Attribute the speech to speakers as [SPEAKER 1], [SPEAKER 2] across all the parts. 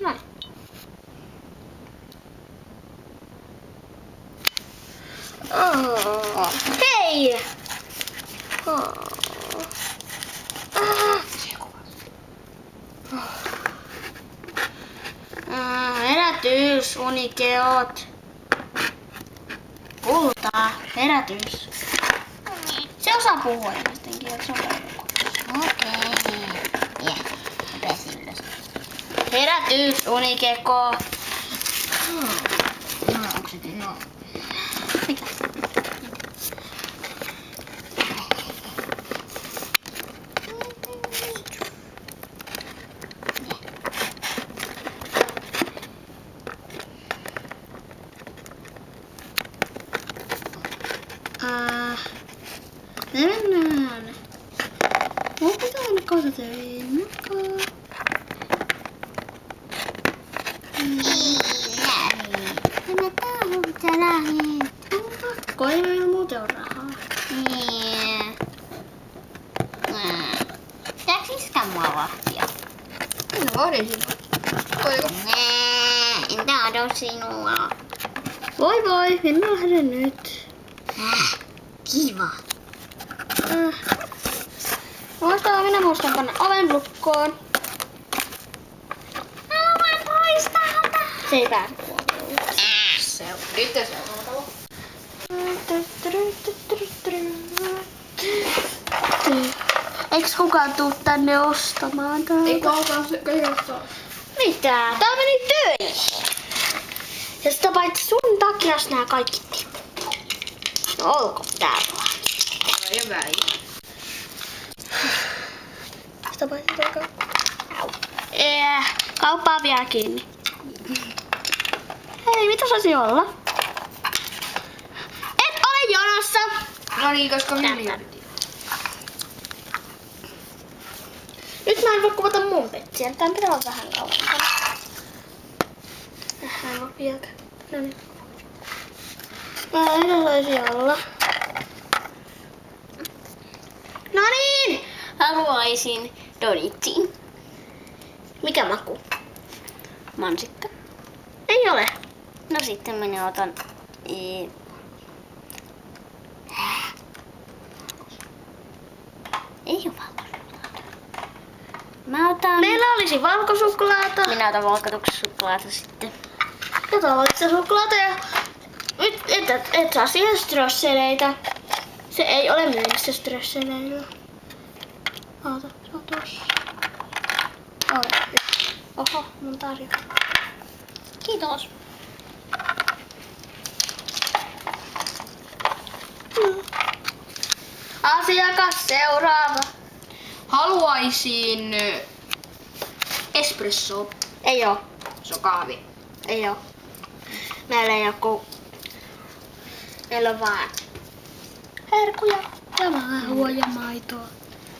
[SPEAKER 1] Noin. Oh. Hei! Oh. Herätys, unikeot. Kultaa, herätys. Se osaa puhua ihmisten kieltä, se on
[SPEAKER 2] Okei. Ja, pääsin ylös.
[SPEAKER 1] herätys, unikeko.
[SPEAKER 2] No, onko se no?
[SPEAKER 1] Mikä? Me mennään. Mun pitää mennä kototöihin. Moikka.
[SPEAKER 2] Mä tahdon sä lähet.
[SPEAKER 1] Pakko, ei meillä muuten ole rahaa.
[SPEAKER 2] Niin. Pitääks iskä mua vahtia?
[SPEAKER 1] Minä vahdin sinua. Voiko?
[SPEAKER 2] En tahdo sinua.
[SPEAKER 1] Voi, minä lähden nyt.
[SPEAKER 2] Kiva.
[SPEAKER 1] Minä muistan panna oven lukkoon.
[SPEAKER 2] Haluan pois täältä.
[SPEAKER 1] Se ei pääse kuolemaan.
[SPEAKER 2] Nyt se on.
[SPEAKER 1] Eiks kukaan tuu tänne ostamaan täältä?
[SPEAKER 3] Ei kaukaa se ostaa.
[SPEAKER 1] Mitä? Tää meni töihin. Ja sitä paitsi sun takia nää kaikki tippuu. No olko tää vaan.
[SPEAKER 3] Ei väliä.
[SPEAKER 1] Sitä paitsi toika. Kauppa on vielä kiinni. Hei, mitä saisi olla? Et ole jonossa!
[SPEAKER 3] No niin, koska minä
[SPEAKER 1] Nyt mä en voi kuvata mun petsiä. Tää pitää olla vähän kauempana. Mä en voi vielä. Noniin. Mitä saisi olla? Noniin! Haluaisin donitsin. Mikä maku?
[SPEAKER 2] Mansikka.
[SPEAKER 1] Ei ole.
[SPEAKER 2] No sitten minä otan... Ei oo valkosuklaata. Mä otan...
[SPEAKER 1] Meillä olisi valkosuklaata.
[SPEAKER 2] Minä otan valkosuklaata sitten.
[SPEAKER 1] Ja tavallista suklaata ja... Nyt et saa siihen strösseleitä. Se ei ole myynnissä strösseleillä. Oota, se on tossa. Oho, mun tarjoaa.
[SPEAKER 2] Kiitos.
[SPEAKER 1] Asiakas seuraava.
[SPEAKER 3] Haluaisin espresso.
[SPEAKER 1] Ei oo.
[SPEAKER 3] Se on kahvi.
[SPEAKER 1] Ei oo. Meillä ei oo Meillä on vaan herkuja ja maahua ja maitoa.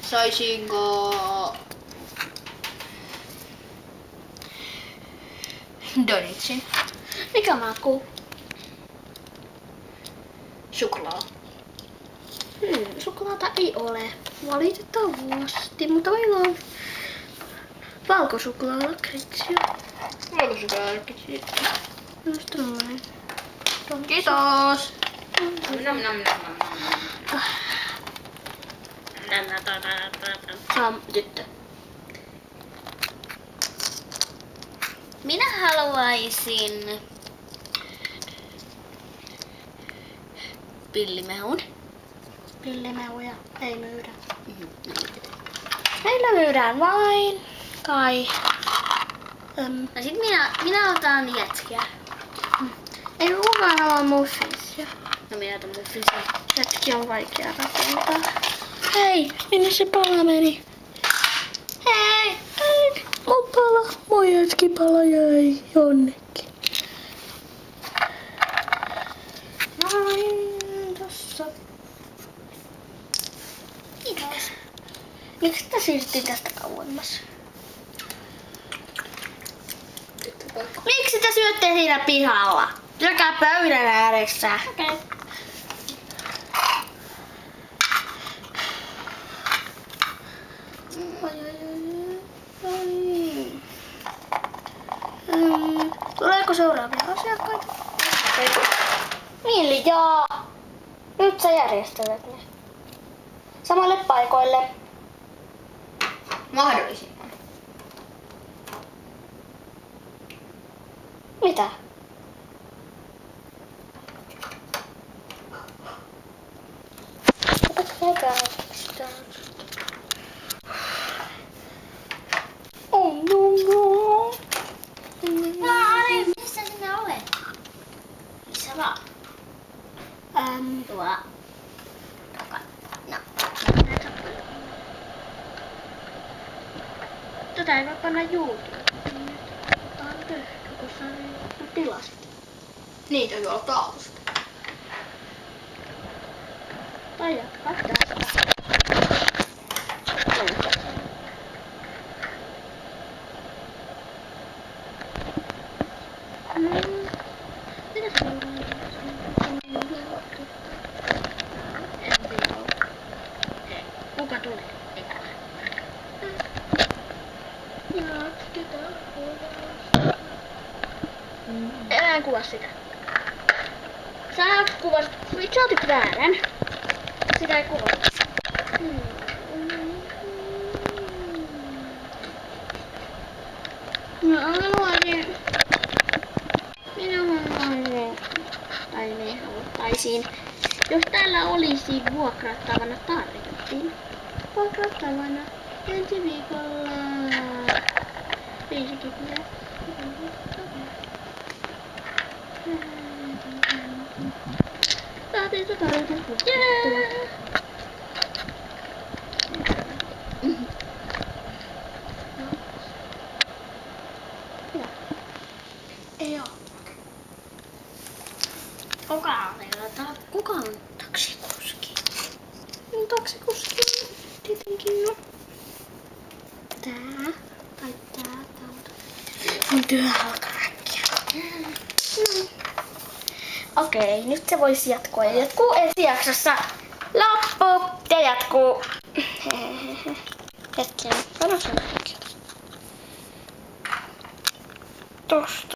[SPEAKER 3] Saisinko donitsin?
[SPEAKER 1] Mikä maku?
[SPEAKER 3] Suklaa.
[SPEAKER 1] Suklaata ei ole. Valitettavasti, mutta meillä on valkosuklaalakritsia.
[SPEAKER 3] Valkosuklaalakritsi.
[SPEAKER 1] Just noin.
[SPEAKER 3] Kiitos. Nam.
[SPEAKER 1] Saa tyttö.
[SPEAKER 2] Minä haluaisin pillimehun.
[SPEAKER 1] Pillimehuja ei myydä. Meillä myydään vain kai.
[SPEAKER 2] No sit minä otan jätskiä.
[SPEAKER 1] Ei kukaan halua muffinsia.
[SPEAKER 2] No minä otan muffinsia.
[SPEAKER 1] Jätki on vaikea rakentaa. Hei, minne se pala meni? Hei! Mun jätkipala jäi jonnekin. Noin, tossa.
[SPEAKER 2] Kiitos.
[SPEAKER 1] Miksi sitä siirrettiin tästä kauemmas? Miksi te syötte siinä pihalla? Syökää pöydän ääressä.
[SPEAKER 2] Okei.
[SPEAKER 1] Saako seuraavia asiakkaita? Milja! Nyt sä järjestelet ne. Samalle paikoille.
[SPEAKER 3] Mahdollisimman.
[SPEAKER 1] Mitä? Oh no.
[SPEAKER 2] Ari, missä sinä olet? Missä vaan? Tuo. No.
[SPEAKER 1] Tätä ei voi panna YouTubeen. Tää on pöhkö, kun sä ei tilasta.
[SPEAKER 3] Niitä on olla tausta.
[SPEAKER 1] Tai jatkaa tästä. Mitäs kuka tulee? Enää kuvaa sitä. Sä kuvasit, sä otit väärän. Sitä ei kuvata. Minä haluaisin, haluaisin, jos täällä olisi vuokrattavana tarjottiin. Vuokrattavana ensi viikolla 50. Saatiinko tarjota vuokrattavana?
[SPEAKER 2] Ei oo. Kuka on taksikuski?
[SPEAKER 1] Taksikuski tietenkin no.
[SPEAKER 2] Tää. Tai tää.
[SPEAKER 1] Mun työ alkaa äkkiä. Okei, nyt se voisi jatkua. Ja jatkuu ensi jaksossa. Loppu! Ja jatkuu. Hetken. Sano sen. Tosta.